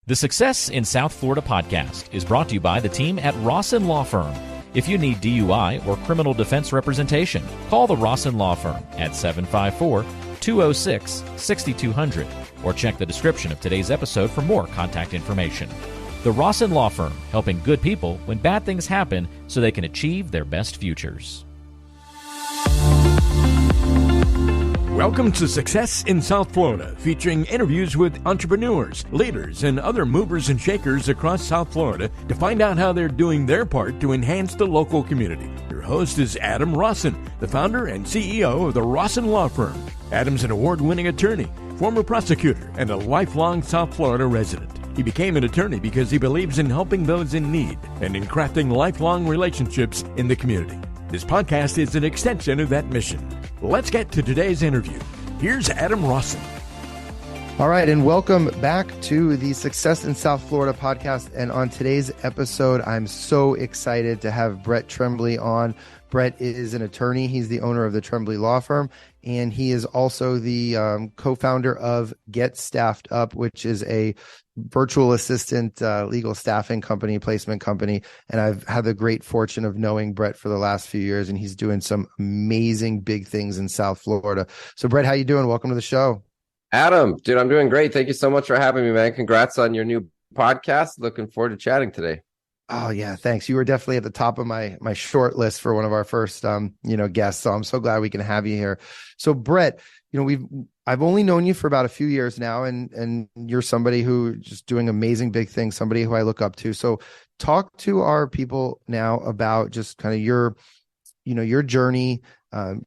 The Success in South Florida podcast is brought to you by the team at Rawson Law Firm. If you need DUI or criminal defense representation, call the Rawson Law Firm at 754-206-6200 or check the description of today's episode for more contact information. The Rawson Law Firm, helping good people when bad things happen so they can achieve their best futures. Welcome to Success in South Florida, featuring interviews with entrepreneurs, leaders, and other movers and shakers across South Florida to find out how they're doing their part to enhance the local community. Your host is Adam Rawson, the founder and CEO of the Rawson Law Firm. Adam's an award-winning attorney, former prosecutor, and a lifelong South Florida resident. He became an attorney because he believes in helping those in need and in crafting lifelong relationships in the community. This podcast is an extension of that mission. Let's get to today's interview. Here's Adam Rawson. All right, and welcome back to the Success in South Florida podcast. And on today's episode, I'm so excited to have Brett Trembly on. Brett is an attorney. He's the owner of the Trembly Law Firm, and he is also the co-founder of Get Staffed Up, which is a virtual assistant legal staffing company, placement company. And I've had the great fortune of knowing Brett for the last few years, and he's doing some amazing big things in South Florida. So Brett, how you doing? Welcome to the show. Adam, dude, I'm doing great. Thank you so much for having me, man. Congrats on your new podcast. Looking forward to chatting today. Oh yeah, thanks. You were definitely at the top of my short list for one of our first guests. So I'm so glad we can have you here. So Brett, I've only known you for about a few years now, and you're somebody who just doing amazing big things, somebody who I look up to. So talk to our people now about just kind of your journey, going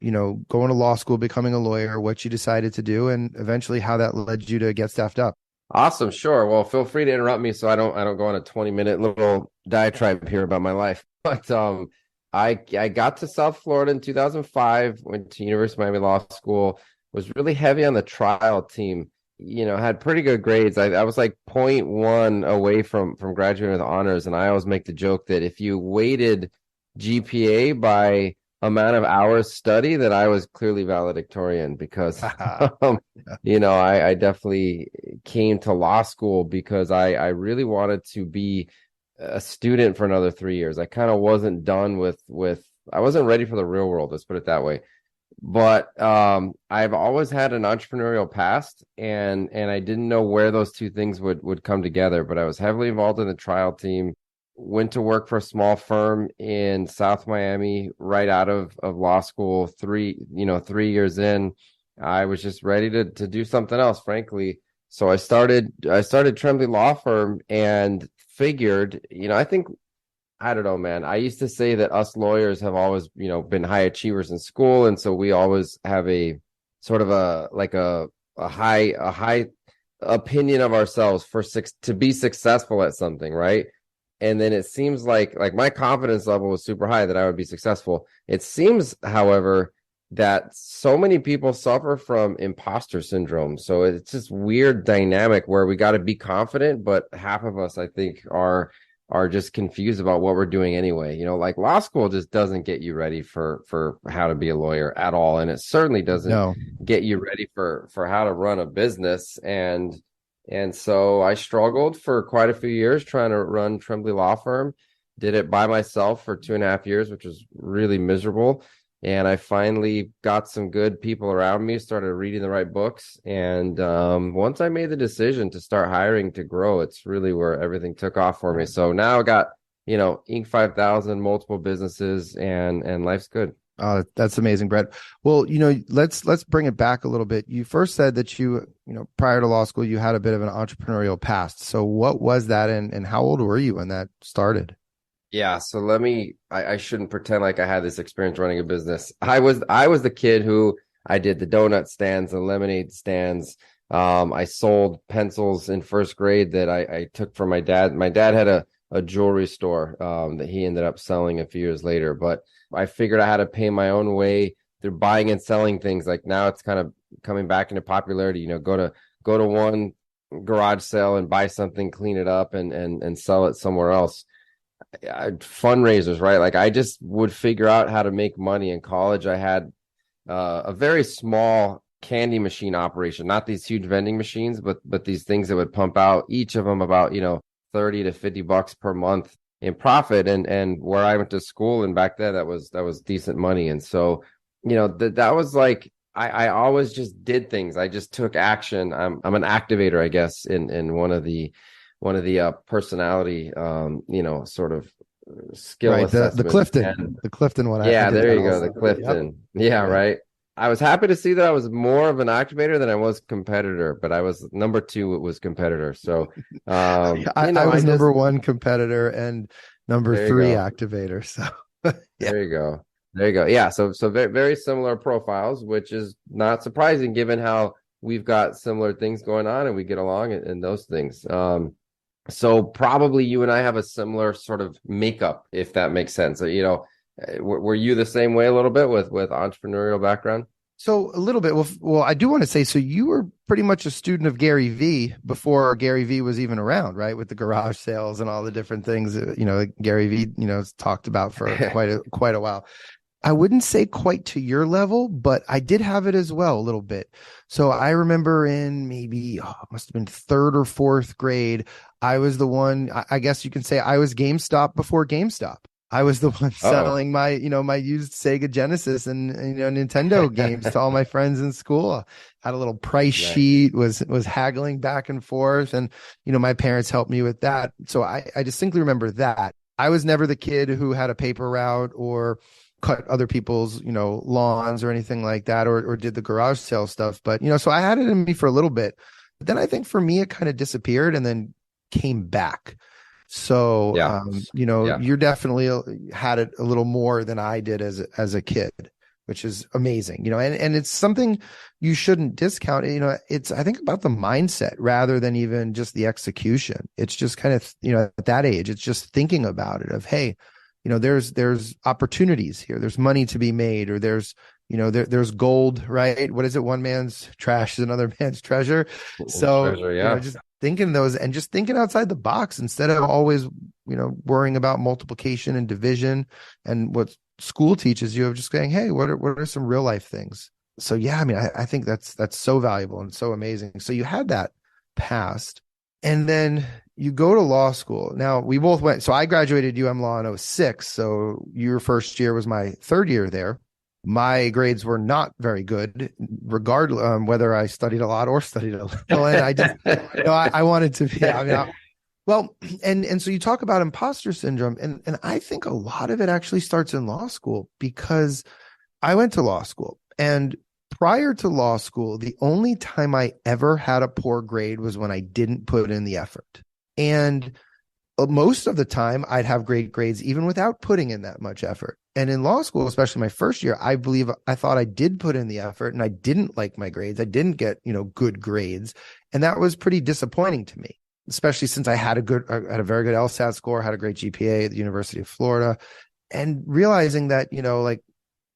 to law school, becoming a lawyer, what you decided to do, and eventually how that led you to Get Staffed Up. Awesome. Sure. Well, feel free to interrupt me so I don't go on a 20-minute little diatribe here about my life. But I got to South Florida in 2005, went to University of Miami Law School, was really heavy on the trial team, had pretty good grades. I was like 0.1 away from graduating with honors. And I always make the joke that if you weighted GPA by amount of hours study, that I was clearly valedictorian because, I definitely came to law school because I really wanted to be a student for another 3 years. I kind of wasn't done with I wasn't ready for the real world, let's put it that way. But I've always had an entrepreneurial past, and I didn't know where those two things would come together. But I was heavily involved in the trial team, went to work for a small firm in South Miami right out of law school. 3 years in, I was just ready to do something else, frankly. So I started Trembly Law Firm and figured, I don't know, man. I used to say that us lawyers have always, been high achievers in school. And so we always have a sort of a high opinion of ourselves to be successful at something. Right. And then it seems like my confidence level was super high that I would be successful. It seems, however, that so many people suffer from imposter syndrome. So it's this weird dynamic where we got to be confident, but half of us, I think, are just confused about what we're doing anyway. Law school just doesn't get you ready for how to be a lawyer at all. And it certainly doesn't get you ready for how to run a business. And so I struggled for quite a few years trying to run Trembly Law Firm, did it by myself for 2.5 years, which was really miserable. And I finally got some good people around me, started reading the right books. And once I made the decision to start hiring to grow, it's really where everything took off for me. So now I got, Inc. 5000, multiple businesses, and life's good. Oh, that's amazing, Brett. Well, let's bring it back a little bit. You first said that you prior to law school, you had a bit of an entrepreneurial past. So what was that, and how old were you when that started? Yeah, so I shouldn't pretend like I had this experience running a business. I was the kid who I did the donut stands and lemonade stands. I sold pencils in first grade that I took from my dad. My dad had a jewelry store that he ended up selling a few years later. But I figured I had to pay my own way through buying and selling things. Like now it's kind of coming back into popularity. Go to one garage sale and buy something, clean it up, and sell it somewhere else. Fundraisers, right? Like I just would figure out how to make money. In college, I had a very small candy machine operation, not these huge vending machines, but these things that would pump out, each of them about, 30 to $50 per month in profit. And where I went to school, and back then that was decent money. And so, that was like, I always just did things. I just took action. I'm an activator, I guess, in one of the personality, sort of skill assessments. The Clifton one. Yeah, there you go. The Clifton. Yep. Yeah, right. I was happy to see that I was more of an activator than I was competitor, but I was number 2. It was competitor. So I was number 1 competitor and number 3 activator. So There you go. Yeah. So very, very similar profiles, which is not surprising given how we've got similar things going on and we get along in those things. So probably you and I have a similar sort of makeup, if that makes sense. Were you the same way a little bit with entrepreneurial background? So a little bit. Well, I do want to say, so you were pretty much a student of Gary Vee before Gary Vee was even around, right? With the garage sales and all the different things, Gary Vee, talked about for quite a while. I wouldn't say quite to your level, but I did have it as well a little bit. So I remember in maybe, it must have been 3rd or 4th grade, I was the one, I guess you can say I was GameStop before GameStop. I was the one selling my used Sega Genesis and Nintendo games to all my friends in school. Had a little price sheet, was haggling back and forth, and my parents helped me with that. So I distinctly remember that. I was never the kid who had a paper route or cut other people's lawns or anything like that, or did the garage sale stuff. But so I had it in me for a little bit. But then I think for me it kind of disappeared and then came back. So, you're definitely had it a little more than I did as a kid, which is amazing, and it's something you shouldn't discount. It's, I think, about the mindset rather than even just the execution. It's just kind of, at that age, it's just thinking about it of, hey, there's opportunities here. There's money to be made, or there's gold, right? What is it? One man's trash is another man's treasure. So, just thinking those and just thinking outside the box instead of always, worrying about multiplication and division and what school teaches you, of just saying, hey, what are some real life things? So, yeah, I mean, I think that's so valuable and so amazing. So you had that past, and then you go to law school. Now we both went. So I graduated Law in 2006. So your first year was my 3rd year there. My grades were not very good, regardless whether I studied a lot or studied a little. And I just, I wanted to be. And so you talk about imposter syndrome, and I think a lot of it actually starts in law school, because I went to law school, and prior to law school, the only time I ever had a poor grade was when I didn't put in the effort. And most of the time I'd have great grades even without putting in that much effort. And in law school, especially my first year, I thought I did put in the effort, and I didn't like my grades. I didn't get, good grades. And that was pretty disappointing to me, especially since I had a very good LSAT score, had a great GPA at the University of Florida, and realizing that,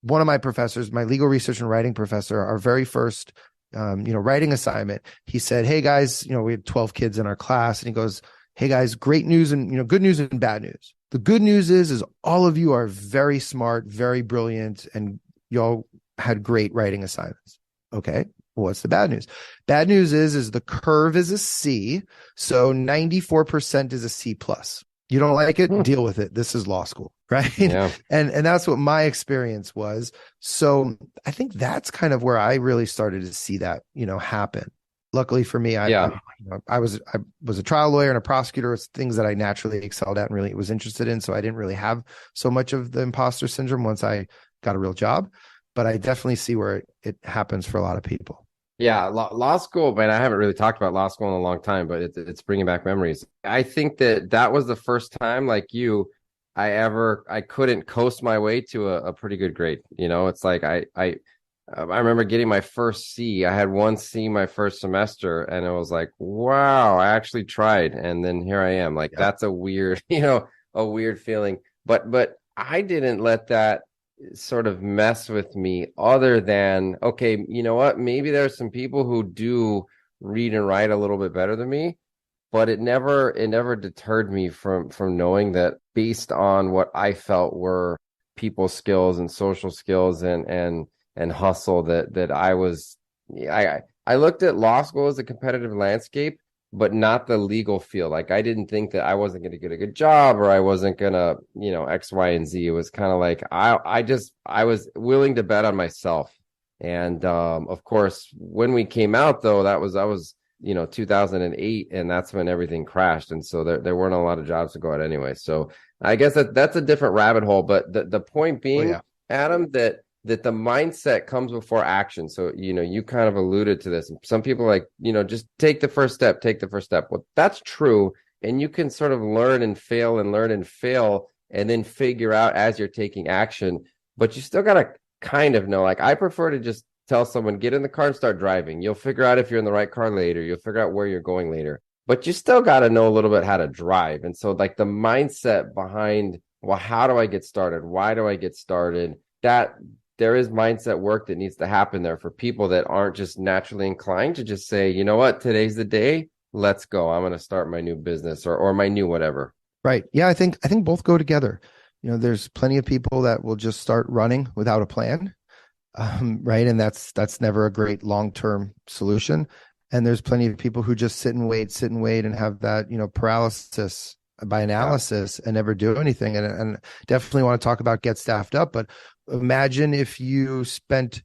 one of my professors, my legal research and writing professor, our very first, writing assignment, he said, hey guys, we had 12 kids in our class, and he goes, hey guys, great news and, good news and bad news. The good news is all of you are very smart, very brilliant, and y'all had great writing assignments. Okay. What's the bad news? Bad news is the curve is a C. So 94% is a C plus. You don't like it? Deal with it. This is law school, right? Yeah. And that's what my experience was. So I think that's kind of where I really started to see that, happen. Luckily for me, I was a trial lawyer and a prosecutor. It's things that I naturally excelled at and really was interested in. So I didn't really have so much of the imposter syndrome once I got a real job. But I definitely see where it happens for a lot of people. Yeah, law school, man, I haven't really talked about law school in a long time, but it's bringing back memories. I think that was the first time, like you, I couldn't coast my way to a pretty good grade. It's like I remember getting my first C. I had one C my first semester, and it was like, wow, I actually tried. And then here I am. Like, that's a weird, a weird feeling. But I didn't let that sort of mess with me, other than, okay, you know what? Maybe there's some people who do read and write a little bit better than me, but it never deterred me from knowing that, based on what I felt were people skills and social skills and hustle, that I was, I looked at law school as a competitive landscape, but not the legal field. Like I didn't think that I wasn't going to get a good job or I wasn't going to, X, Y, and Z. It was kind of like I was willing to bet on myself. And of course, when we came out though, I was 2008, and that's when everything crashed. And so there weren't a lot of jobs to go at anyway. So I guess that's a different rabbit hole. But the point being, Adam, that the mindset comes before action. So, you kind of alluded to this. Some people are like, just take the first step, take the first step. Well, that's true. And you can sort of learn and fail and then figure out as you're taking action. But you still got to kind of know, like, I prefer to just tell someone, get in the car and start driving. You'll figure out if you're in the right car later. You'll figure out where you're going later. But you still got to know a little bit how to drive. And so, like, the mindset behind, well, how do I get started? Why do I get started? That there is mindset work that needs to happen there for people that aren't just naturally inclined to just say, you know what, today's the day. Let's go. I'm going to start my new business or my new whatever. Right. Yeah, I think both go together. There's plenty of people that will just start running without a plan. Right. And that's never a great long-term solution. And there's plenty of people who just sit and wait and have that, paralysis by analysis and never do anything. And definitely want to talk about get staffed up. But imagine if you spent,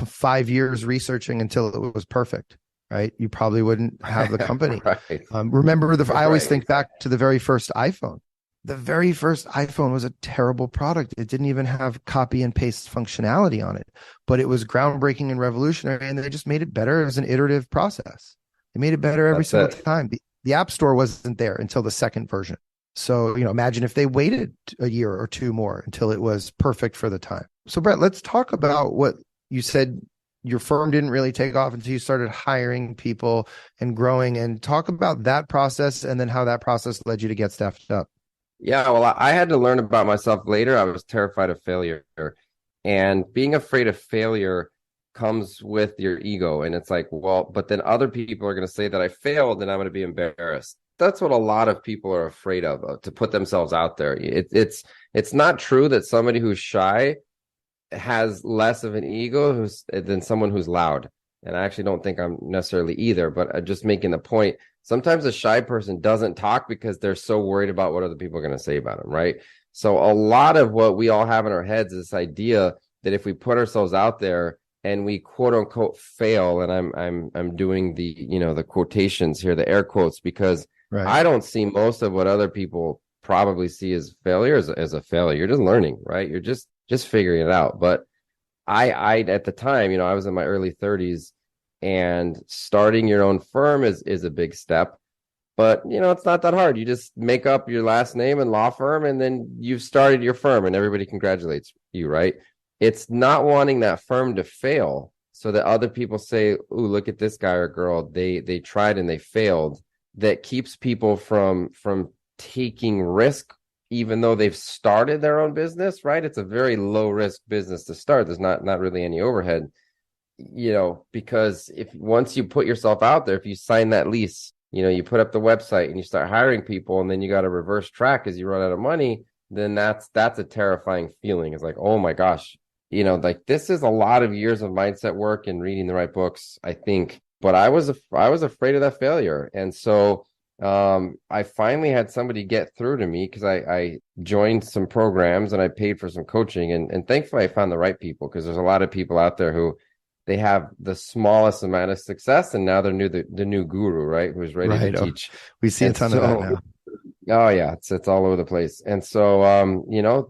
5 years researching until it was perfect, right? You probably wouldn't have the company. Right. Remember, I always think back to the very first iPhone. The very first iPhone was a terrible product. It didn't even have copy and paste functionality on it, but it was groundbreaking and revolutionary. And they just made it better as an iterative process. They made it better every single time. The App Store wasn't there until the second version. So, imagine if they waited a year or two more until it was perfect for the time. So, Brett, let's talk about what you said. Your firm didn't really take off until you started hiring people and growing, and talk about that process and then how that process led you to get staffed up. Yeah, well, I had to learn about myself later. I was terrified of failure, and being afraid of failure comes with your ego. And it's like, well, but then other people are going to say that I failed and I'm going to be embarrassed. That's what a lot of people are afraid of, to put themselves out there. It's not true that somebody who's shy has less of an ego than someone who's loud. And I actually don't think I'm necessarily either, but I'm just making the point. Sometimes a shy person doesn't talk because they're so worried about what other people are going to say about them, right? So a lot of what we all have in our heads is this idea that if we put ourselves out there and we quote unquote fail, and I'm doing the the quotations here, the air quotes, because I don't see most of what other people probably see as failure as a failure. You're just learning, right? You're just figuring it out. But I at the time, I was in my early 30s. And starting your own firm is a big step, but it's not that hard. You just make up your last name and law firm, and then you've started your firm, and everybody congratulates you, right? It's not wanting that firm to fail so that other people say, "Ooh, look at this guy or girl. They tried and they failed." That keeps people from taking risk, even though they've started their own business, right? It's a very low risk business to start. There's not really any overhead. Because if once you put yourself out there, if you sign that lease, you put up the website and you start hiring people, and then you got to reverse track as you run out of money, then that's a terrifying feeling. It's like, oh my gosh, like this is a lot of years of mindset work and reading the right books, I think. But I was afraid of that failure. And so I finally had somebody get through to me because I joined some programs and I paid for some coaching. And thankfully I found the right people, because there's a lot of people out there who they have the smallest amount of success, and now they're the new guru, right? Who's ready to teach. We see a ton of that now. Oh yeah, it's all over the place. And so,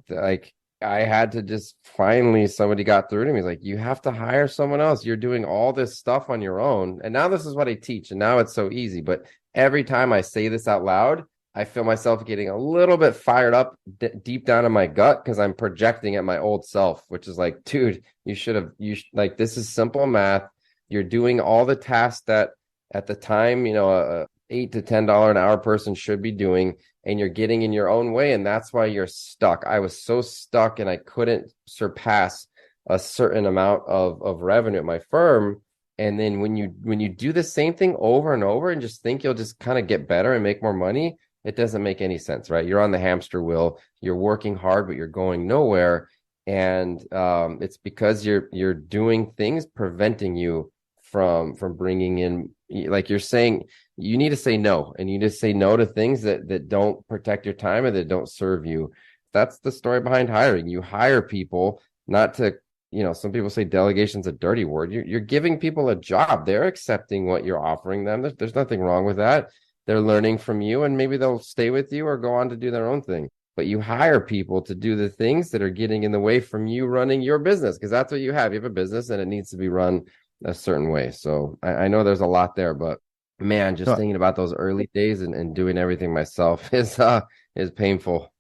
like I had to just finally, somebody got through to me. He's like, you have to hire someone else. You're doing all this stuff on your own. And now this is what I teach. And now it's so easy. But every time I say this out loud, I feel myself getting a little bit fired up deep down in my gut, because I'm projecting at my old self, which is like, dude, like, this is simple math. You're doing all the tasks that at the time, a $8 to $10 an hour person should be doing, and you're getting in your own way. And that's why you're stuck. I was so stuck, and I couldn't surpass a certain amount of revenue at my firm. And then when you do the same thing over and over and just think you'll just kind of get better and make more money, it doesn't make any sense, right? You're on the hamster wheel. You're working hard, but you're going nowhere. And it's because you're doing things preventing you from bringing in, like you're saying, you need to say no, and you need to say no to things that don't protect your time and that don't serve you. That's the story behind hiring. You hire people not to, some people say delegation's a dirty word. You're giving people a job. They're accepting what you're offering them. There's nothing wrong with that. They're learning from you, and maybe they'll stay with you or go on to do their own thing. But you hire people to do the things that are getting in the way from you running your business, because that's what you have. You have a business and it needs to be run a certain way. So I know there's a lot there, but man, just thinking about those early days and doing everything myself is painful.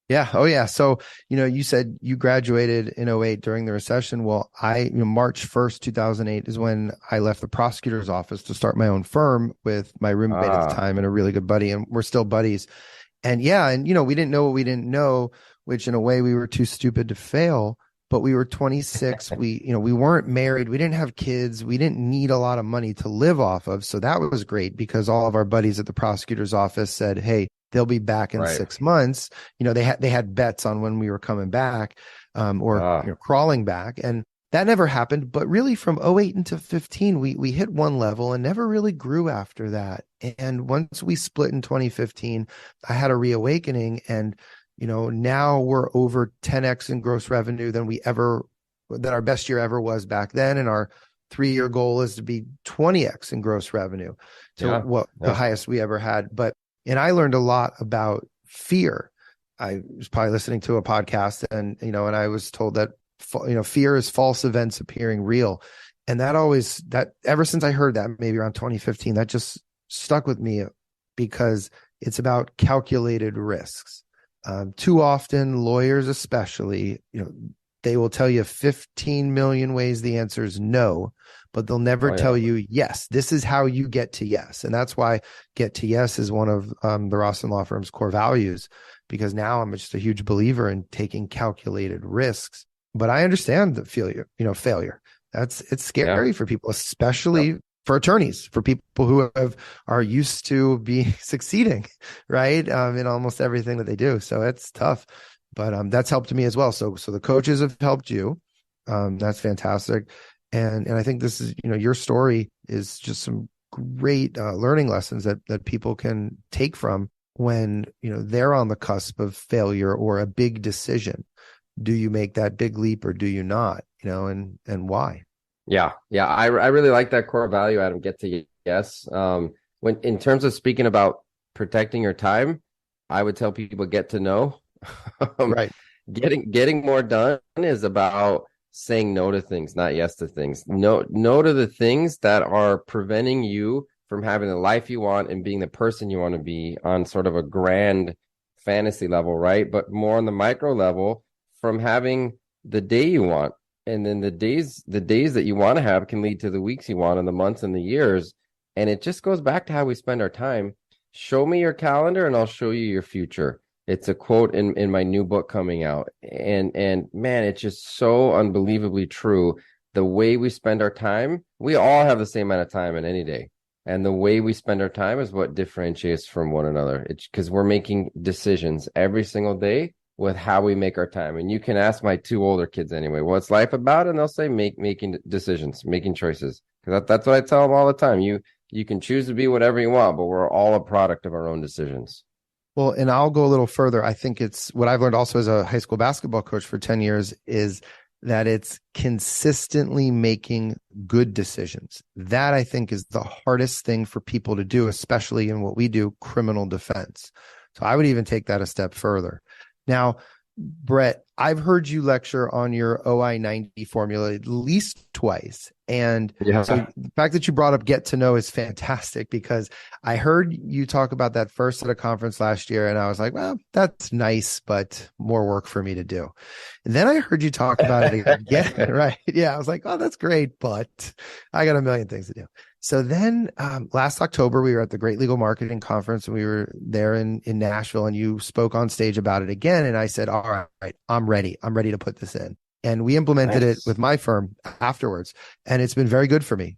Yeah. Oh yeah. So, you said you graduated in '08 during the recession. Well, March 1st, 2008 is when I left the prosecutor's office to start my own firm with my roommate at the time and a really good buddy. And we're still buddies. And yeah. And, we didn't know what we didn't know, which in a way we were too stupid to fail, but we were 26. We weren't married. We didn't have kids. We didn't need a lot of money to live off of. So that was great because all of our buddies at the prosecutor's office said, hey, they'll be back in 6 months. They had bets on when we were coming back, or crawling back. And that never happened. But really from '08 into 15, we hit one level and never really grew after that. And once we split in 2015, I had a reawakening, and now we're over 10x in gross revenue than our best year ever was back then. And our 3-year goal is to be 20x in gross revenue to the highest we ever had. And I learned a lot about fear. I was probably listening to a podcast and I was told that, fear is false events appearing real. And that ever since I heard that, maybe around 2015, that just stuck with me because it's about calculated risks. Too often, lawyers especially, they will tell you 15 million ways the answer is no, but they'll never tell you, yes, this is how you get to yes. And that's why get to yes is one of the Rawson Law Firm's core values, because now I'm just a huge believer in taking calculated risks. But I understand the failure. It's scary for people, especially for attorneys, for people who are used to succeeding, right? In almost everything that they do. So it's tough, but that's helped me as well. So the coaches have helped you. That's fantastic. And I think this is, your story is just some great learning lessons that people can take from when, they're on the cusp of failure or a big decision. Do you make that big leap or do you not, and why? Yeah. I really like that core value, Adam. Get to yes. When in terms of speaking about protecting your time, I would tell people get to know. Right. Getting more done is about saying no to things, not yes to things. No to the things that are preventing you from having the life you want and being the person you want to be on sort of a grand fantasy level, right? But more on the micro level, from having the day you want. And then the days that you want to have can lead to the weeks you want and the months and the years. And it just goes back to how we spend our time. Show me your calendar and I'll show you your future. It's a quote in my new book coming out. And man, it's just so unbelievably true. The way we spend our time, we all have the same amount of time in any day. And the way we spend our time is what differentiates from one another. It's because we're making decisions every single day with how we make our time. And you can ask my 2 older kids anyway, what's life about? And they'll say making decisions, making choices. Because that's what I tell them all the time. You can choose to be whatever you want, but we're all a product of our own decisions. Well, and I'll go a little further. I think it's what I've learned also as a high school basketball coach for 10 years is that it's consistently making good decisions. That I think is the hardest thing for people to do, especially in what we do, criminal defense. So I would even take that a step further. Now, Brett, I've heard you lecture on your OI 90 formula at least twice. And so the fact that you brought up get to know is fantastic, because I heard you talk about that first at a conference last year. And I was like, well, that's nice, but more work for me to do. And then I heard you talk about it again. Right. Yeah. I was like, oh, that's great, but I got a million things to do. So then last October, we were at the Great Legal Marketing Conference, and we were there in Nashville, and you spoke on stage about it again. And I said, all right, I'm ready. I'm ready to put this in. And we implemented it with my firm afterwards. And it's been very good for me.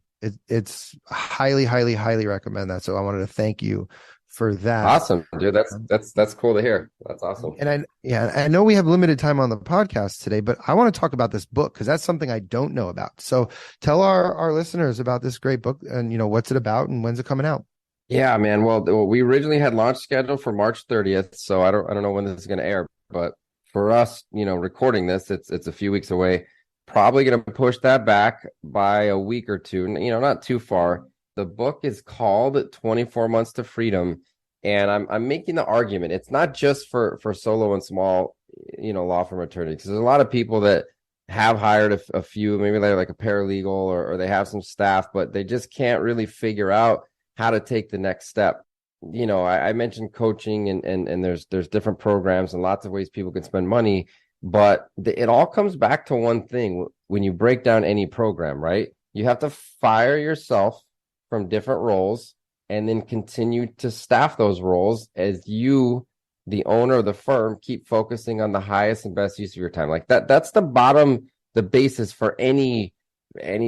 It's highly, highly, highly recommend that. So I wanted to thank you for that. Awesome, dude. That's cool to hear. That's awesome. And I know we have limited time on the podcast today, but I want to talk about this book because that's something I don't know about. So tell our listeners about this great book and, what's it about and when's it coming out? Yeah, man. Well, we originally had launch scheduled for March 30th, so I don't know when this is going to air, but for us, recording this, it's a few weeks away. Probably going to push that back by a week or two, not too far. The book is called 24 Months to Freedom, and I'm making the argument. It's not just for solo and small, law firm attorneys, because there's a lot of people that have hired a few, maybe they're like a paralegal or they have some staff, but they just can't really figure out how to take the next step. I mentioned coaching and there's different programs and lots of ways people can spend money, but it all comes back to one thing. When you break down any program, right? You have to fire yourself from different roles and then continue to staff those roles as you, the owner of the firm, keep focusing on the highest and best use of your time. Like that's the basis for any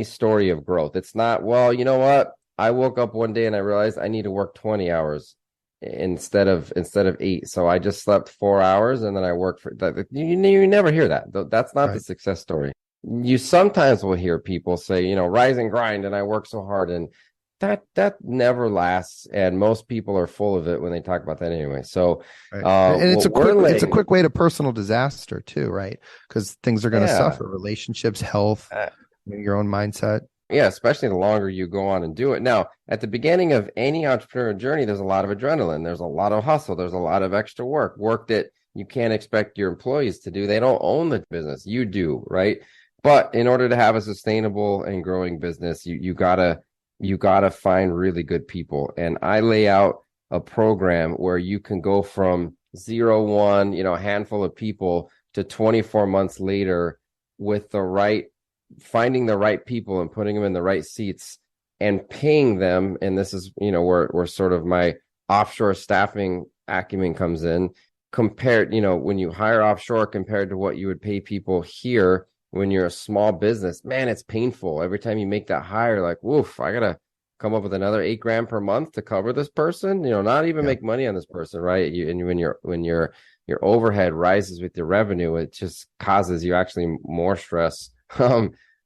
story of growth. It's not, well, you know what? I woke up one day and I realized I need to work 20 hours instead of 8. So I just slept 4 hours and then I worked for that. You never hear that. That's not the success story. You sometimes will hear people say, rise and grind and I work so hard, and that never lasts. And most people are full of it when they talk about that anyway. So, and it's a quick way to personal disaster too, right? Because things are going to suffer, relationships, health, your own mindset. Yeah, especially the longer you go on and do it. Now, at the beginning of any entrepreneurial journey, there's a lot of adrenaline. There's a lot of hustle. There's a lot of extra work that you can't expect your employees to do. They don't own the business. You do, right? But in order to have a sustainable and growing business, you gotta find really good people. And I lay out a program where you can go from 0-1, a handful of people, to 24 months later with finding the right people and putting them in the right seats and paying them. And this is, where sort of my offshore staffing acumen comes in, compared, when you hire offshore compared to what you would pay people here when you're a small business. Man, it's painful. Every time you make that hire, like, woof, I got to come up with another $8,000 per month to cover this person, not even make money on this person. Right. And when your overhead rises with your revenue, it just causes you actually more stress.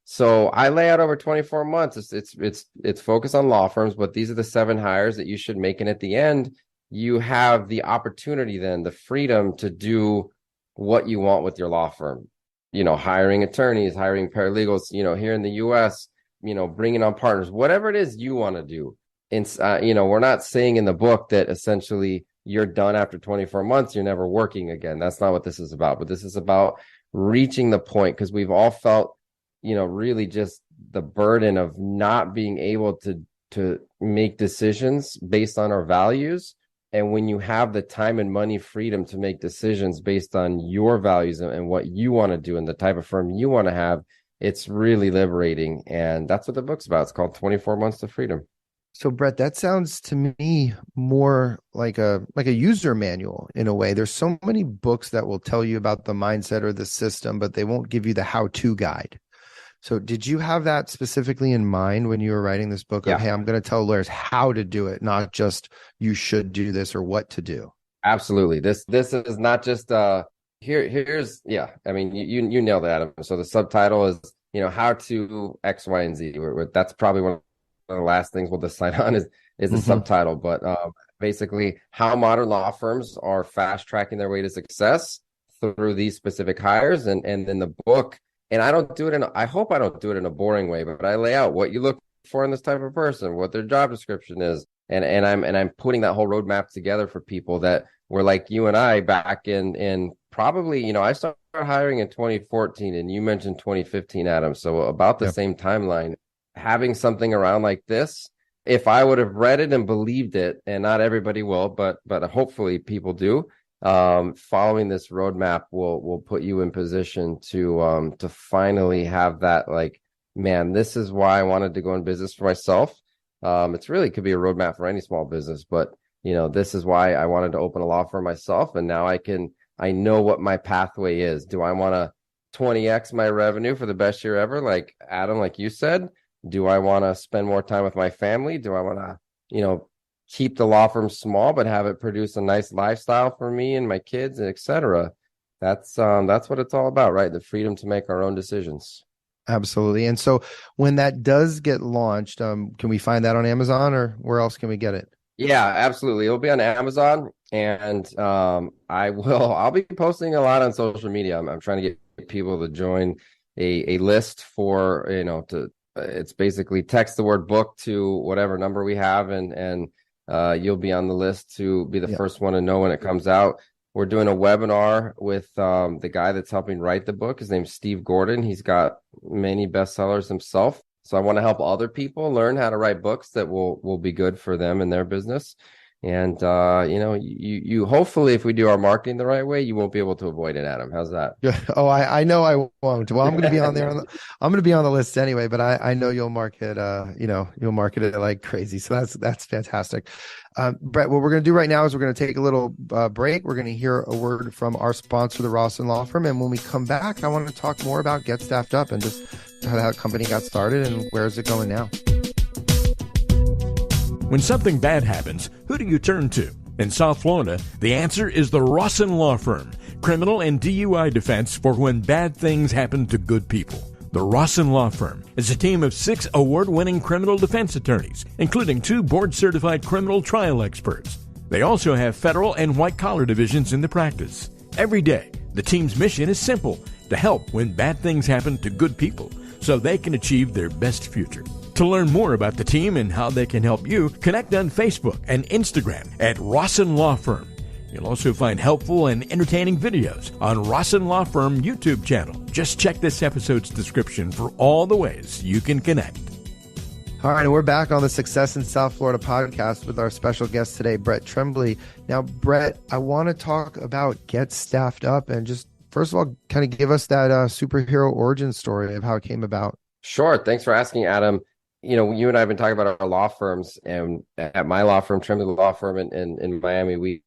So I lay out over 24 months. It's focused on law firms, but these are the 7 hires that you should make. And at the end, you have the opportunity, then the freedom to do what you want with your law firm, hiring attorneys, hiring paralegals, here in the US, bringing on partners, whatever it is you want to do. And, we're not saying in the book that essentially you're done after 24 months, you're never working again. That's not what this is about, but this is about reaching the point, because we've all felt, really just the burden of not being able to make decisions based on our values. And when you have the time and money freedom to make decisions based on your values and what you want to do and the type of firm you want to have, it's really liberating. And that's what the book's about. It's called 24 Months to Freedom. So Brett, that sounds to me more like a user manual in a way. There's so many books that will tell you about the mindset or the system, but they won't give you the how-to guide. So did you have that specifically in mind when you were writing this book of, hey, I'm going to tell lawyers how to do it, not just you should do this or what to do? Absolutely. This is not just here's I mean, you nailed it, Adam. So the subtitle is, how to X, Y, and Z. That's probably one of the last things we'll decide on is the subtitle. But basically, how modern law firms are fast tracking their way to success through these specific hires. And then the book, and I hope I don't do it in a boring way, but I lay out what you look for in this type of person, what their job description is. And I'm putting that whole roadmap together for people that were like you and I back in probably, I started hiring in 2014 and you mentioned 2015, Adam. So about the same timeline, having something around like this, if I would have read it and believed it, and not everybody will, but hopefully people do, following this roadmap will put you in position to finally have that, like, man, this is why I wanted to go in business for myself. It's really could be a roadmap for any small business, but this is why I wanted to open a law firm myself. And now I know what my pathway is. Do I want to 20x my revenue for the best year ever? Like Adam, like you said, do I want to spend more time with my family? Do I want to, keep the law firm small, but have it produce a nice lifestyle for me and my kids, and et cetera. That's what it's all about, right? The freedom to make our own decisions. Absolutely. And so when that does get launched, can we find that on Amazon, or where else can we get it? Yeah, absolutely. It'll be on Amazon, and I'll be posting a lot on social media. I'm trying to get people to join a list for, it's basically text the word book to whatever number we have, and you'll be on the list to be the first one to know when it comes out. We're doing a webinar with the guy that's helping write the book. His name's Steve Gordon. He's got many bestsellers himself. So I want to help other people learn how to write books that will be good for them and their business. And, you hopefully, if we do our marketing the right way, you won't be able to avoid it, Adam. How's that? Oh, I know I won't. Well, I'm going to be on there. I'm going to be on the list anyway, but I know you'll market, you'll market it like crazy. So that's fantastic. Brett, what we're going to do right now is we're going to take a little break. We're going to hear a word from our sponsor, the Rawson Law Firm. And when we come back, I want to talk more about Get Staffed Up and just how that company got started and where is it going now. When something bad happens, who do you turn to? In South Florida, the answer is the Rawson Law Firm, criminal and DUI defense for when bad things happen to good people. The Rawson Law Firm is a team of 6 award-winning criminal defense attorneys, including 2 board-certified criminal trial experts. They also have federal and white-collar divisions in the practice. Every day, the team's mission is simple: to help when bad things happen to good people so they can achieve their best future. To learn more about the team and how they can help you, connect on Facebook and Instagram at Rawson Law Firm. You'll also find helpful and entertaining videos on Rawson Law Firm YouTube channel. Just check this episode's description for all the ways you can connect. All right, and we're back on the Success in South Florida podcast with our special guest today, Brett Trembly. Now, Brett, I want to talk about Get Staffed Up and just, first of all, kind of give us that superhero origin story of how it came about. Sure. Thanks for asking, Adam. You and I have been talking about our law firms, and at my law firm, Trembly Law Firm in Miami, we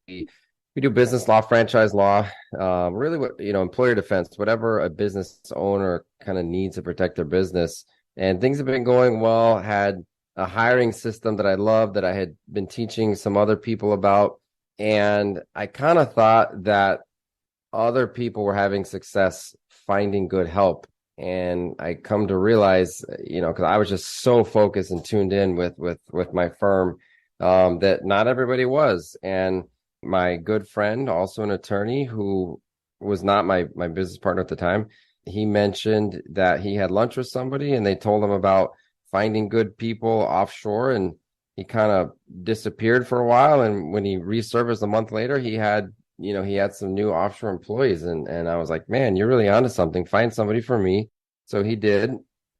do business law, franchise law, really what, employer defense, whatever a business owner kind of needs to protect their business. And things have been going well. Had a hiring system that I loved, that I had been teaching some other people about. And I kind of thought that other people were having success finding good help. And I come to realize, because I was just so focused and tuned in with my firm, that not everybody was. And my good friend, also an attorney who was not my business partner at the time, he mentioned that he had lunch with somebody and they told him about finding good people offshore, and he kind of disappeared for a while. And when he resurfaced a month later, he had some new offshore employees. And I was like, man, you're really onto something. Find somebody for me. So he did.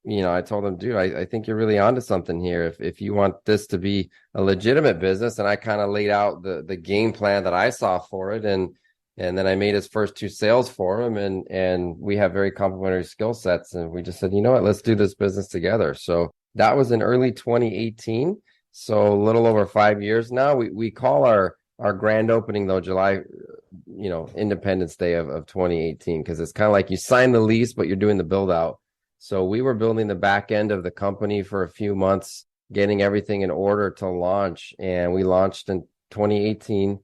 I told him, dude, I think you're really onto something here. If you want this to be a legitimate business, and I kind of laid out the game plan that I saw for it. And then I made his first 2 sales for him. And we have very complementary skill sets. And we just said, you know what, let's do this business together. So that was in early 2018. So a little over 5 years now. We call our grand opening, though, July, Independence Day of 2018, because it's kind of like you sign the lease, but you're doing the build out. So we were building the back end of the company for a few months, getting everything in order to launch. And we launched in 2018,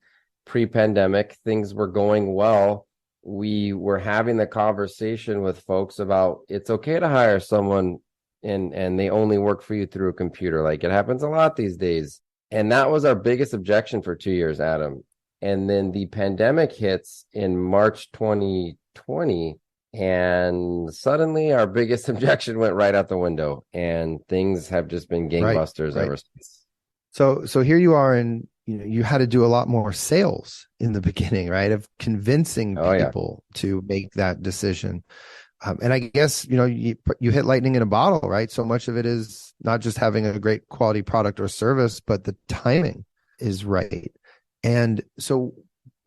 pre-pandemic. Things were going well. We were having the conversation with folks about it's okay to hire someone and they only work for you through a computer. Like, it happens a lot these days. And that was our biggest objection for 2 years, Adam. And then the pandemic hits in March 2020, and suddenly our biggest objection went right out the window, and things have just been gangbusters ever since. So here you are, and you had to do a lot more sales in the beginning, right? Of convincing people to make that decision. And I guess, you hit lightning in a bottle, right? So much of it is not just having a great quality product or service, but the timing is right. And so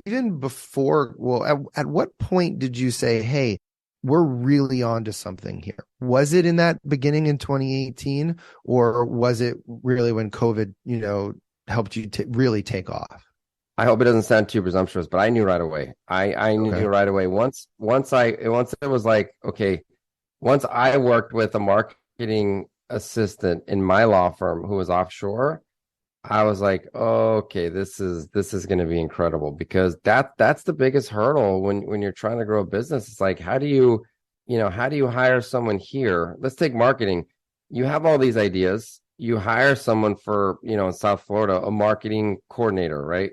even before, at what point did you say, hey, we're really onto something here? Was it in that beginning in 2018, or was it really when COVID, helped you to really take off? I hope it doesn't sound too presumptuous, but I knew right away. I knew right away. Once it was like, okay, once I worked with a marketing assistant in my law firm who was offshore, I was like, oh, okay, this is going to be incredible, because that's the biggest hurdle when you're trying to grow a business. It's like, how do you hire someone here? Let's take marketing. You have all these ideas. You hire someone for, in South Florida, a marketing coordinator, right?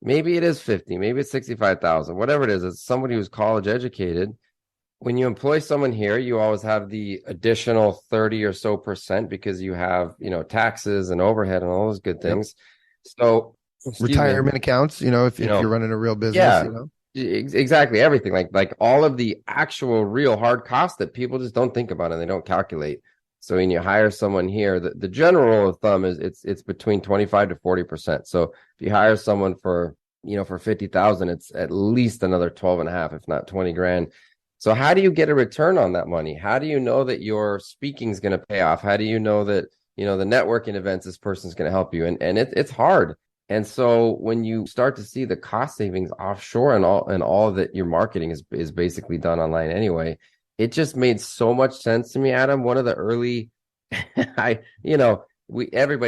Maybe it is 50, maybe it's 65,000, whatever it is. It's somebody who's college educated. When you employ someone here, you always have the additional 30 or so percent, because you have, taxes and overhead and all those good Yep. things. So, excuse me, Retirement accounts, if you're running a real business, yeah, exactly. Everything, like all of the actual real hard costs that people just don't think about and they don't calculate. So when you hire someone here, the general rule of thumb is it's between 25 to 40%. So if you hire someone for 50,000, it's at least another 12 and a half, if not 20 grand. So how do you get a return on that money? How do you know that your speaking is going to pay off? How do you know that, the networking events, this person's going to help you? And it's hard. And so when you start to see the cost savings offshore, and all that your marketing is basically done online anyway, it just made so much sense to me, Adam. One of the early, everybody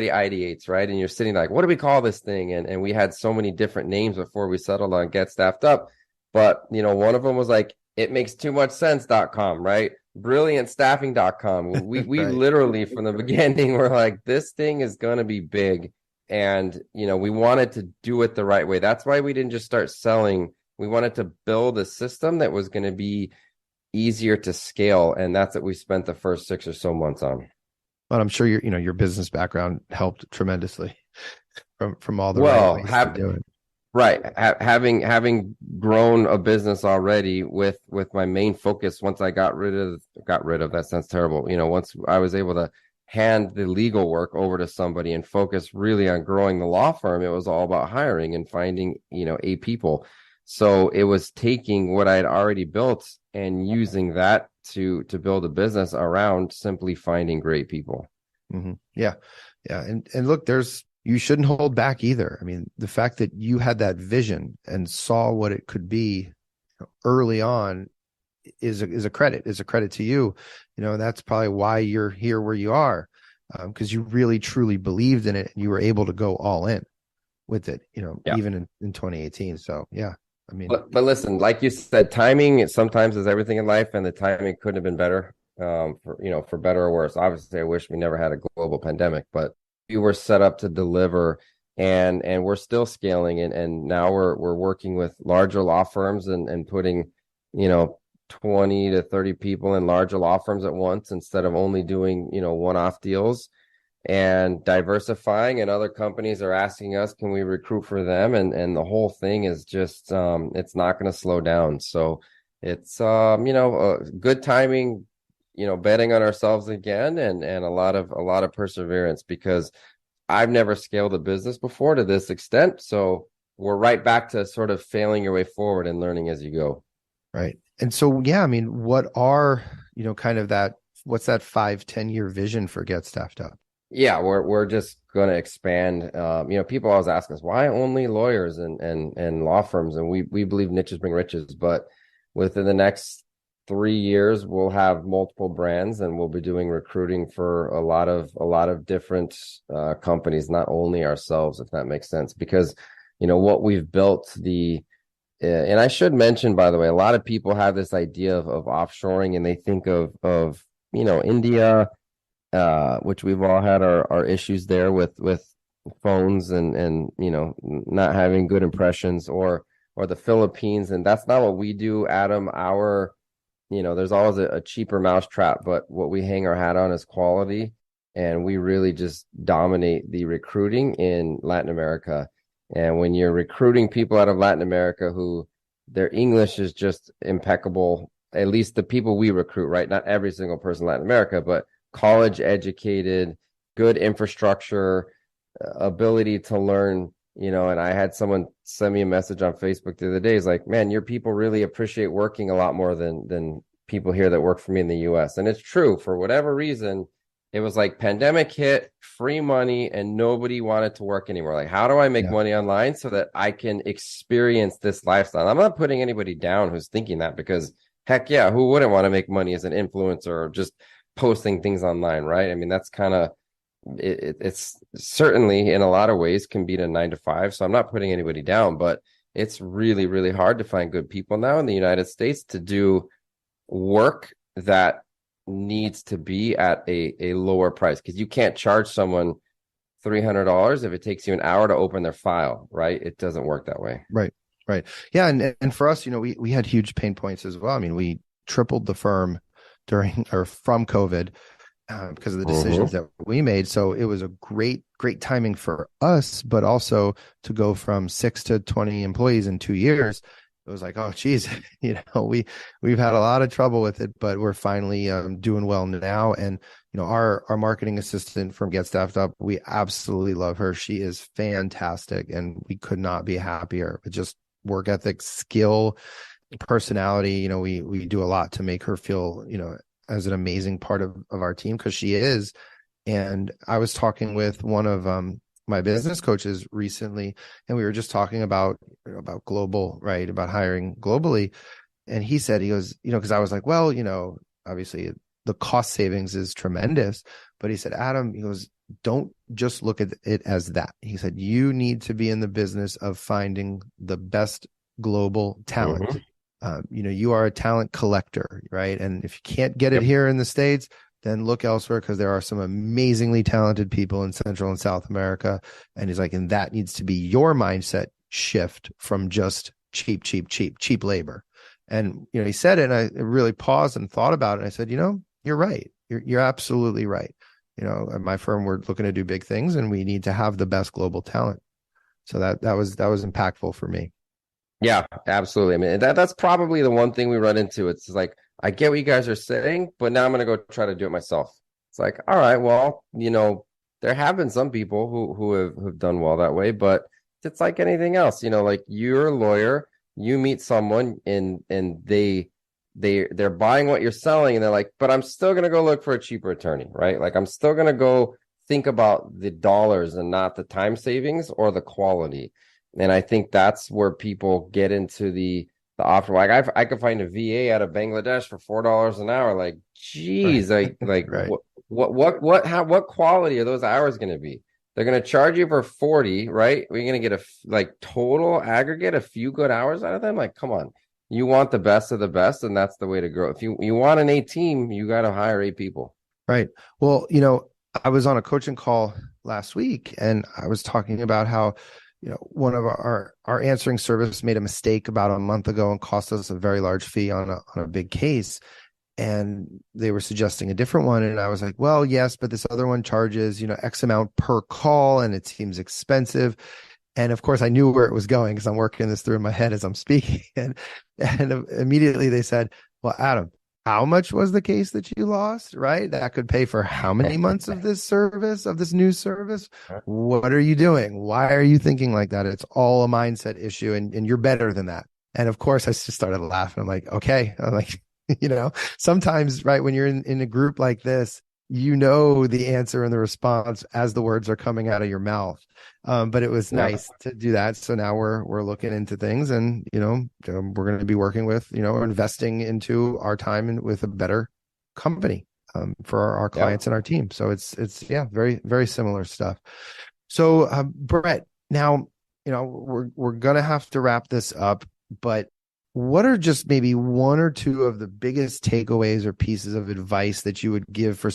ideates, right? And you're sitting like, what do we call this thing? And we had so many different names before we settled on Get Staffed Up. But, one of them was like, it makes too much sense.com, right? Brilliantstaffing.com. We Right. literally from the beginning were like, this thing is going to be big. And, we wanted to do it the right way. That's why we didn't just start selling. We wanted to build a system that was going to be easier to scale. And that's what we spent the first 6 or so months on. But I'm sure your business background helped tremendously from all the right ways to do it. Right. Having grown a business already with my main focus, once I got rid of, that sounds terrible. Once I was able to hand the legal work over to somebody and focus really on growing the law firm, it was all about hiring and finding, A people. So it was taking what I had already built and using that to build a business around simply finding great people. Mm-hmm. Yeah. Yeah. And look, you shouldn't hold back either. I mean, the fact that you had that vision and saw what it could be early on is a credit to you. That's probably why you're here where you are, because you really truly believed in it and you were able to go all in with it, even in 2018. So yeah, I mean, but listen, like you said, timing sometimes is everything in life, and the timing couldn't have been better, for better or worse. Obviously, I wish we never had a global pandemic, but we were set up to deliver, and we're still scaling, and now we're working with larger law firms and putting 20 to 30 people in larger law firms at once, instead of only doing one-off deals, and diversifying. And other companies are asking us, can we recruit for them? And the whole thing is just it's not going to slow down. So it's good timing, betting on ourselves again, and a lot of perseverance, because I've never scaled a business before to this extent. So we're right back to sort of failing your way forward and learning as you go. Right. And so, yeah, I mean, what are, what's that 5-10 year vision for Get Staffed Up? Yeah, we're just going to expand. People always ask us, why only lawyers and law firms? And we believe niches bring riches, but within the next 3 years, we'll have multiple brands, and we'll be doing recruiting for a lot of different companies, not only ourselves, if that makes sense. Because, what we've built, and I should mention, by the way, a lot of people have this idea of offshoring, and they think of India, which we've all had our issues there with phones and not having good impressions, or the Philippines. And that's not what we do, Adam. There's always a cheaper mousetrap, but what we hang our hat on is quality. And we really just dominate the recruiting in Latin America. And when you're recruiting people out of Latin America who their English is just impeccable, at least the people we recruit, right? Not every single person in Latin America, but college educated, good infrastructure, ability to learn, and I had someone send me a message on Facebook the other day. It's like, man, your people really appreciate working a lot more than people here that work for me in the US. And it's true. For whatever reason, it was like pandemic hit, free money, and nobody wanted to work anymore. Like, how do I make money online so that I can experience this lifestyle? I'm not putting anybody down who's thinking that, because heck yeah, who wouldn't want to make money as an influencer or just posting things online, right? I mean, that's kind of it's certainly in a lot of ways can beat a 9 to 5. So I'm not putting anybody down, but it's really, really hard to find good people now in the United States to do work that needs to be at a lower price, because you can't charge someone $300 if it takes you an hour to open their file, right? It doesn't work that way. Right. Yeah. And for us, we had huge pain points as well. I mean, we tripled the firm from COVID because of the decisions that we made. So it was a great timing for us, but also to go from 6 to 20 employees in 2 years. It was like, oh, geez, we've had a lot of trouble with it, but we're finally doing well now. And our marketing assistant from Get Staffed Up, we absolutely love her. She is fantastic, and we could not be happier. But just work ethic, skill, personality. We do a lot to make her feel as an amazing part of our team, because she is. And I was talking with one of my business coaches recently, and we were just talking about global, right? About hiring globally. And he goes, because I was like, well, obviously the cost savings is tremendous, but he said, Adam, he goes, don't just look at it as that. He said, you need to be in the business of finding the best global talent. You are a talent collector, right? And if you can't get it here in the States, then look elsewhere, because there are some amazingly talented people in Central and South America. And he's like, and that needs to be your mindset shift from just cheap labor. And, he said it, and I really paused and thought about it. And I said, you're right. You're absolutely right. At my firm, we're looking to do big things, and we need to have the best global talent. So that was impactful for me. Yeah, absolutely. I mean, that's probably the one thing we run into. It's like, I get what you guys are saying, but now I'm going to go try to do it myself. It's like, all right, well, there have been some people who have done well that way, but it's like anything else, like you're a lawyer, you meet someone and they're buying what you're selling, and they're like, but I'm still going to go look for a cheaper attorney, right? Like, I'm still going to go think about the dollars and not the time savings or the quality. And I think that's where people get into the offer. Like, I could find a VA out of Bangladesh for $4 an hour. Like, geez, right. like Right. what quality are those hours going to be? They're going to charge you for 40, right? We're going to get total aggregate, a few good hours out of them. Like, come on, you want the best of the best, and that's the way to grow. If you want an A team, you got to hire 8 people. Right. Well, I was on a coaching call last week, and I was talking about how one of our answering service made a mistake about a month ago and cost us a very large fee on a big case. And they were suggesting a different one. And I was like, well, yes, but this other one charges, X amount per call, and it seems expensive. And of course, I knew where it was going, because I'm working this through in my head as I'm speaking. And immediately they said, well, Adam, how much was the case that you lost, right? That could pay for how many months of this new service? What are you doing? Why are you thinking like that? It's all a mindset issue, and you're better than that. And of course, I just started laughing. I'm like, okay. I'm like, sometimes, right, when you're in a group like this, the answer and the response as the words are coming out of your mouth. But it was nice to do that. So now we're looking into things, and we're going to be working with investing into our time with a better company for our clients and our team. So it's very, very similar stuff. So Brett, now we're going to have to wrap this up, but what are just maybe one or two of the biggest takeaways or pieces of advice that you would give for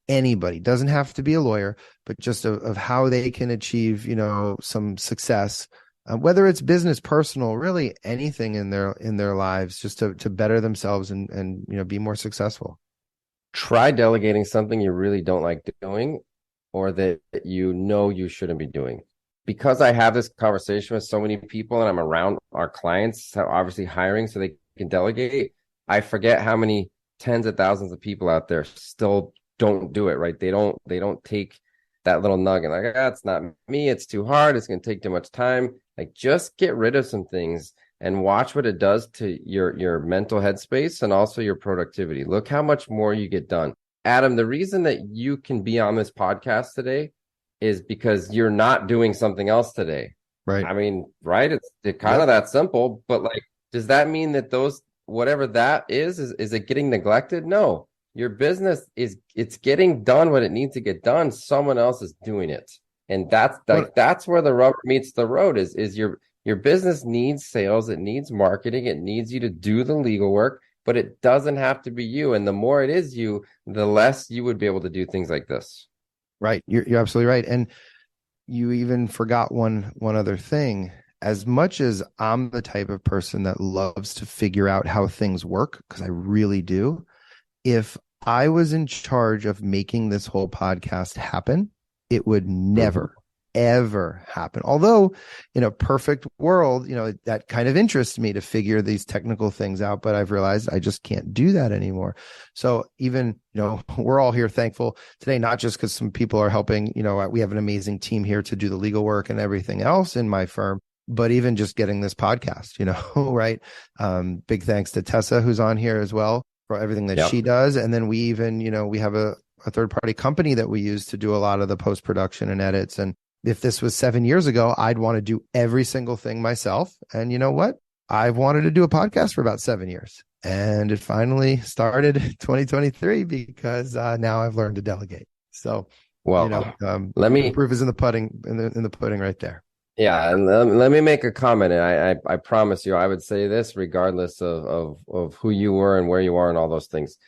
anybody, doesn't have to be a lawyer, but just of how they can achieve, some success, whether it's business, personal, really anything in their lives, just to better themselves and be more successful? Try delegating something you really don't like doing, or that you shouldn't be doing. Because I have this conversation with so many people, and I'm around our clients, obviously hiring so they can delegate, I forget how many tens of thousands of people out there still don't do it, right? They don't take that little nugget, like, it's not me, it's too hard, it's going to take too much time. Like, just get rid of some things and watch what it does to your mental headspace and also your productivity. Look how much more you get done. Adam, the reason that you can be on this podcast today is because you're not doing something else today. Right. I mean, right? It's kind of that simple, but like, does that mean that whatever that is it getting neglected? No, your business it's getting done what it needs to get done. Someone else is doing it. And that's where the rubber meets the road is your business needs sales. It needs marketing. It needs you to do the legal work, but it doesn't have to be you. And the more it is you, the less you would be able to do things like this. Right. You're absolutely right. And you even forgot one other thing. As much as I'm the type of person that loves to figure out how things work, because I really do, if I was in charge of making this whole podcast happen, it would never, ever happen. Although in a perfect world, that kind of interests me to figure these technical things out, but I've realized I just can't do that anymore. So even, we're all here thankful today, not just because some people are helping, we have an amazing team here to do the legal work and everything else in my firm, but even just getting this podcast, right? Big thanks to Tessa, who's on here as well, for everything that she does. And then we even, we have a third-party company that we use to do a lot of the post-production and edits. And if this was 7 years ago, I'd want to do every single thing myself. And you know what? I've wanted to do a podcast for about 7 years. And it finally started 2023 because now I've learned to delegate. So, the proof is in the pudding, in the pudding right there. Yeah, and let me make a comment. And I promise you, I would say this regardless of who you were and where you are and all those things,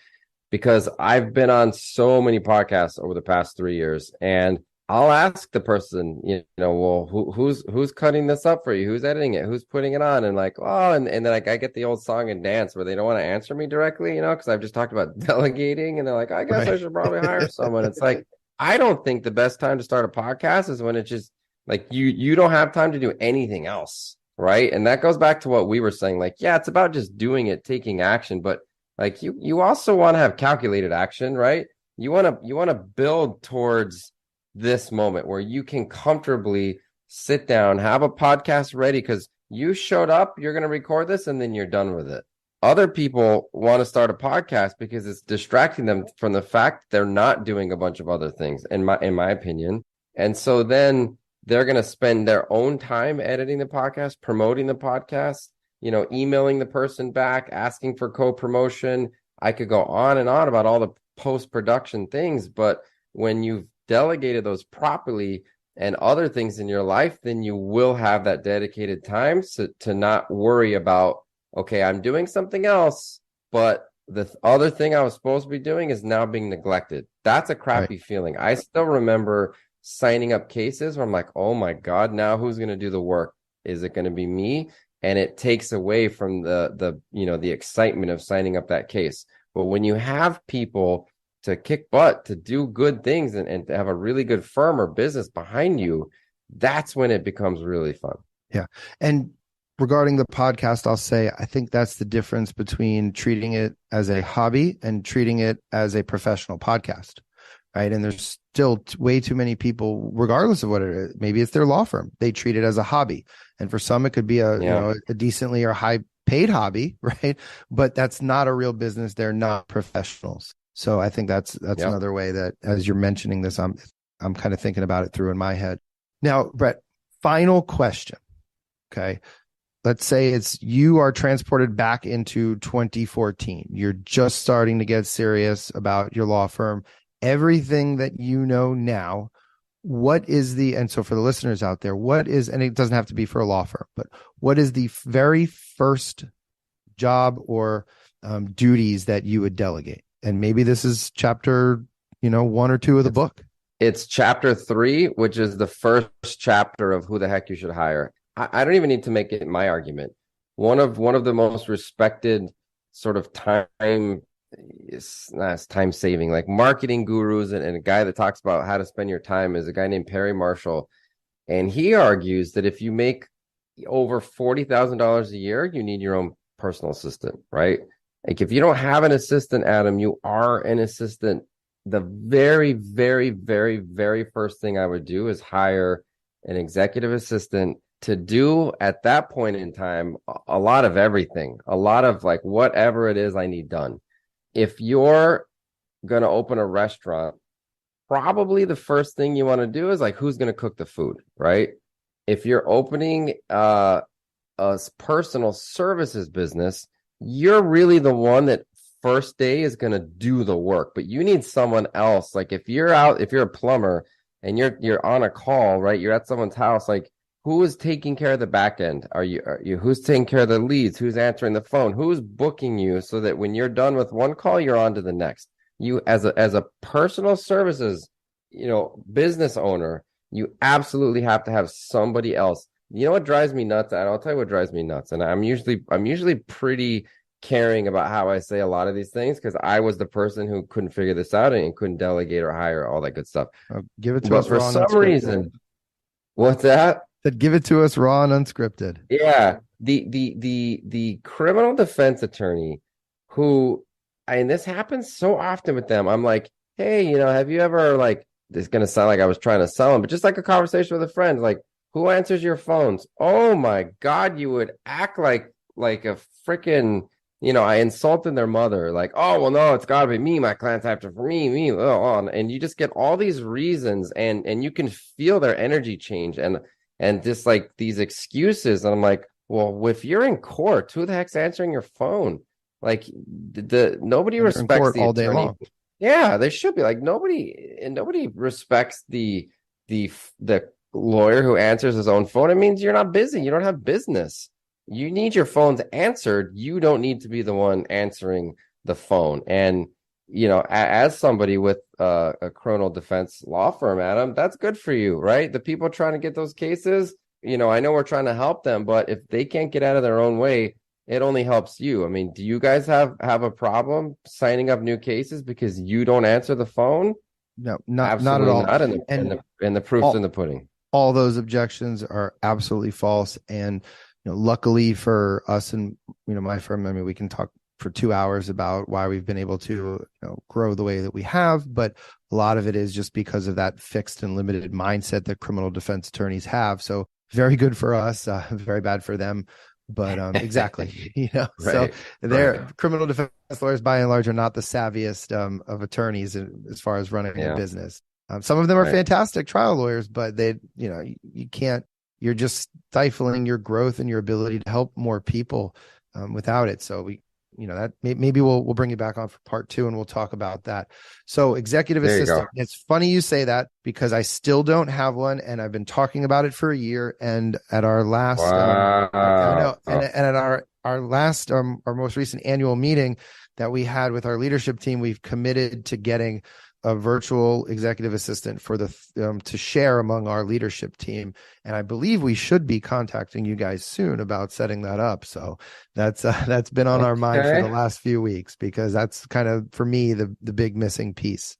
because I've been on so many podcasts over the past 3 years, and I'll ask the person, well, who's cutting this up for you? Who's editing it? Who's putting it on? And and then I get the old song and dance where they don't want to answer me directly, because I've just talked about delegating, and they're like, I guess I should probably hire someone. It's like, I don't think the best time to start a podcast is when it's just like you don't have time to do anything else, right? And that goes back to what we were saying. Like, yeah, it's about just doing it, taking action, but like you also want to have calculated action, right? You want to build towards this moment where you can comfortably sit down, have a podcast ready, because you showed up, you're going to record this, and then you're done with it. Other people want to start a podcast because it's distracting them from the fact they're not doing a bunch of other things, in my opinion. And so then they're going to spend their own time editing the podcast, promoting the podcast, emailing the person back, asking for co-promotion. I could go on and on about all the post-production things, but when you've delegated those properly and other things in your life, then you will have that dedicated time to not worry about, okay, I'm doing something else, but the other thing I was supposed to be doing is now being neglected. That's a crappy feeling. I still remember signing up cases where I'm like, oh my God, now who's going to do the work? Is it going to be me? And it takes away from the excitement of signing up that case. But when you have people to kick butt, to do good things, and to have a really good firm or business behind you, that's when it becomes really fun. Yeah. And regarding the podcast, I'll say, I think that's the difference between treating it as a hobby and treating it as a professional podcast. Right. And there's still way too many people, regardless of what it is, maybe it's their law firm, they treat it as a hobby. And for some, it could be a decently or high paid hobby. Right. But that's not a real business. They're not professionals. So I think that's another way that, as you're mentioning this, I'm kind of thinking about it through in my head. Now, Brett, final question. Okay. Let's say you are transported back into 2014. You're just starting to get serious about your law firm. Everything that you know now, and so for the listeners out there, and it doesn't have to be for a law firm, but what is the very first job or duties that you would delegate? And maybe this is chapter, 1 or 2 of the book. It's chapter 3, which is the first chapter of who the heck you should hire. I don't even need to make it my argument. One of the most respected sort of time saving, like marketing gurus, and a guy that talks about how to spend your time is a guy named Perry Marshall. And he argues that if you make over $40,000 a year, you need your own personal assistant, right? Like if you don't have an assistant, Adam, you are an assistant. The very, very, very, very first thing I would do is hire an executive assistant to do at that point in time a lot of everything, a lot of like whatever it is I need done. If you're going to open a restaurant, probably the first thing you want to do is like, who's going to cook the food, right? If you're opening a personal services business, you're really the one that first day is going to do the work, but you need someone else. Like if you're a plumber and you're on a call, right? You're at someone's house, like who is taking care of the back end? Are you who's taking care of the leads? Who's answering the phone? Who's booking you so that when you're done with one call, you're on to the next? You as a personal services, business owner, you absolutely have to have somebody else. You know what drives me nuts? And I'll tell you what drives me nuts. And I'm usually pretty caring about how I say a lot of these things because I was the person who couldn't figure this out and couldn't delegate or hire, all that good stuff. Give it to us for some reason. What's that? That give it to us raw and unscripted. Yeah. The criminal defense attorney who, and this happens so often with them. I'm like, hey, have you ever like, it's going to sound like I was trying to sell them, but just like a conversation with a friend, like, who answers your phones? Oh my God, you would act like a freaking, I insulted their mother. Like, oh, well, no, it's got to be me. My clients have to, for me. And you just get all these reasons and you can feel their energy change and just like these excuses. And I'm like, well, if you're in court, who the heck's answering your phone? Like nobody respects the all day attorney. long. Yeah, they should be like nobody respects the lawyer who answers his own phone. It means you're not busy. You don't have business. You need your phones answered. You don't need to be the one answering the phone. And, as somebody with a criminal defense law firm, Adam, that's good for you, right? The people trying to get those cases, I know we're trying to help them, but if they can't get out of their own way, it only helps you. I mean, do you guys have a problem signing up new cases because you don't answer the phone? No, not at all. Not. And the proof's in the pudding. All those objections are absolutely false. And luckily for us and my firm, I mean, we can talk for 2 hours about why we've been able to grow the way that we have, but a lot of it is just because of that fixed and limited mindset that criminal defense attorneys have. So very good for us, very bad for them. But exactly, Right, so their criminal defense lawyers, by and large, are not the savviest of attorneys as far as running a business. Some of them are fantastic trial lawyers, but you can't. You're just stifling your growth and your ability to help more people without it. So that maybe we'll bring you back on for part 2 and we'll talk about that. So executive assistant. It's funny you say that because I still don't have one, and I've been talking about it for a year. And at our last, and at our last, our most recent annual meeting that we had with our leadership team, we've committed to getting a virtual executive assistant for to share among our leadership team. And I believe we should be contacting you guys soon about setting that up. So that's been on our mind for the last few weeks, because that's kind of, for me, the big missing piece.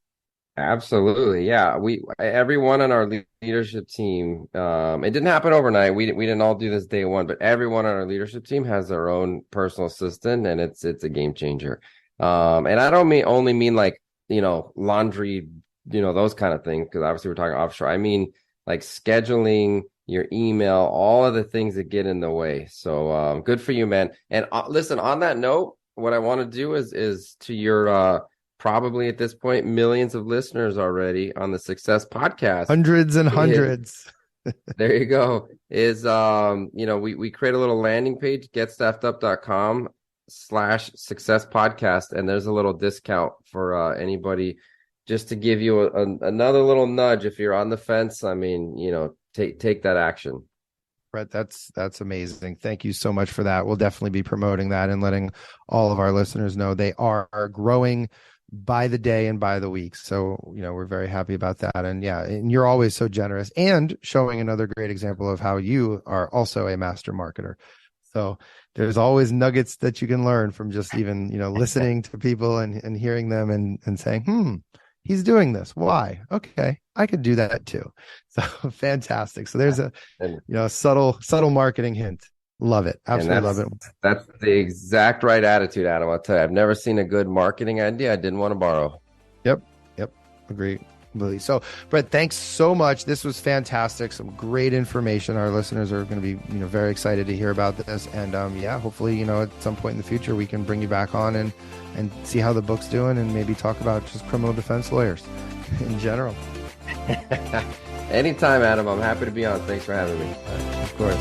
Absolutely. Yeah. Everyone on our leadership team, it didn't happen overnight. We didn't all do this day one, but everyone on our leadership team has their own personal assistant, and it's a game changer. And I don't only mean like, laundry, those kind of things, because obviously we're talking offshore. I mean, like scheduling your email, all of the things that get in the way. So good for you, man. And listen, on that note, what I want to do is to your probably at this point millions of listeners already on the Success Podcast. Hundreds and hundreds. There you go. Is we create a little landing page, getstaffedup.com/success podcast, and there's a little discount for anybody, just to give you another little nudge if you're on the fence. I mean, take that action. Brett, that's amazing. Thank you so much for that. We'll definitely be promoting that and letting all of our listeners know. They are growing by the day and by the week. So, we're very happy about that. And and you're always so generous and showing another great example of how you are also a master marketer. So there's always nuggets that you can learn from just even, listening to people and hearing them and saying, he's doing this. Why? Okay, I could do that too. So fantastic. So there's a subtle marketing hint. Love it. Absolutely love it. That's the exact right attitude, Adam. I'll tell you, I've never seen a good marketing idea I didn't want to borrow. Yep. Agree. So, Brett, thanks so much. This was fantastic. Some great information. Our listeners are going to be, very excited to hear about this. And hopefully, at some point in the future, we can bring you back on and see how the book's doing, and maybe talk about just criminal defense lawyers in general. Anytime, Adam. I'm happy to be on. Thanks for having me. Of course.